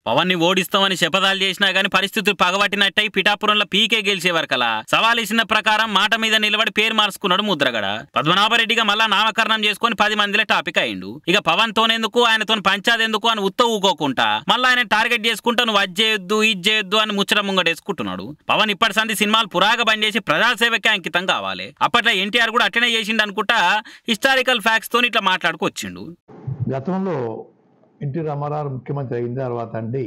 పవన్ ని ఓడిస్తామని శపథాలు చేసినా గానీ పరిస్థితులు పగబట్టినట్టయి పిఠాపురంలో పీకే గెలిచేవరకలా సవాలిసిన ప్రకారం మాట మీద నిలబడి పేరు మార్చుకున్నాడు ముద్రగడ. పద్మనాభరెడ్డిగా మళ్ళా నామకరణం చేసుకుని 10 మందిలో టాపిక్ అయిండు. ఇక పవన్ తోనేందుకు ఆయనతో పంచాదెందుకు అని ఊకోకుండా మళ్ళీ ఆయన టార్గెట్ చేసుకుంటా నువ్వు అది చేయొద్దు ఇది చేయొద్దు అని ముచ్చట ముంగడేసుకుంటున్నాడు. పవన్ ఇప్పటి సంది సినిమాలు పురాగా బంద్ చేసి ప్రజాసేవకే అంకితం కావాలి. అప్పట్లో ఎన్టీఆర్ కూడా అట్లనే చేసిండు అనుకుంటా హిస్టారికల్ ఫ్యాక్ట్స్ తో ఇట్లా మాట్లాడుకొచ్చిండు. గతంలో ఎన్టీ రామారావు ముఖ్యమంత్రి అయిన తర్వాత అండి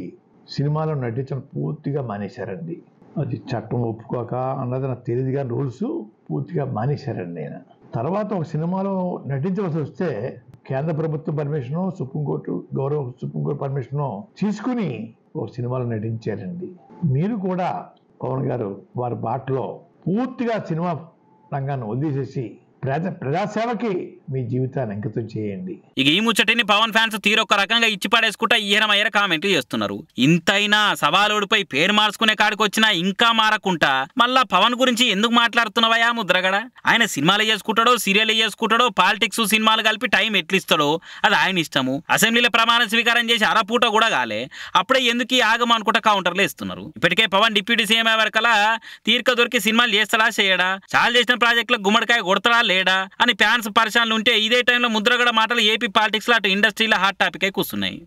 సినిమాలో నటించడం పూర్తిగా మానేశారండి. అది చట్టం ఒప్పుకోక అన్నది నాకు తెలియదు కానీ రూల్స్ పూర్తిగా మానేశారండి. ఆయన తర్వాత ఒక సినిమాలో నటించవలసి వస్తే కేంద్ర ప్రభుత్వం పర్మిషను సుప్రీంకోర్టు పర్మిషను తీసుకుని ఒక సినిమాలో నటించారండి. మీరు కూడా పవన్ గారు వారి బాటలో పూర్తిగా సినిమా రంగాన్ని వదిలేసేసి ప్రజాసేవకి మీ జీవితాన్ని అంకితం చేయండి. ఇక ఈ ముచ్చటిని పవన్ ఫ్యాన్స్ తీరొక్క రకంగా ఇచ్చి పడేసుకుంటా ఈయనమయ్యర కామెంట్లు చేస్తున్నారు. ఇంతైనా సవాలోడిపై పేరు మార్చుకునే కాడికి వచ్చినా ఇంకా మారకుంటా మళ్ళా పవన్ గురించి ఎందుకు మాట్లాడుతున్నావయా ముద్రగడ? ఆయన సినిమాలు చేసుకుంటాడో సీరియల్ చేసుకుంటాడో పాలిటిక్స్ సినిమాలు కలిపి టైం ఎట్లిస్తాడో అది ఆయన ఇష్టము. అసెంబ్లీలో ప్రమాణ స్వీకారం చేసి అరపూట కూడా కాలే అప్పుడే ఎందుకు ఈ ఆగం అనుకుంటా కౌంటర్లు ఇస్తున్నారు. ఇప్పటికే పవన్ డిప్యూటీ సీఎం వరకలా తీరిక దొరికి సినిమాలు చేస్తాడా చేయడా, చాలు చేసిన ప్రాజెక్టులకు గుమ్మడికాయ కొడతాడా లేడా అని ఫ్యాన్స్ పరిశాన్లు ఉంటే ఇదే టైంలో ముద్రగడ మాటలు ఏపీ పాలిటిక్స్ లో అటు ఇండస్ట్రీలో హాట్ టాపిక్ అయి కూర్చున్నాయి.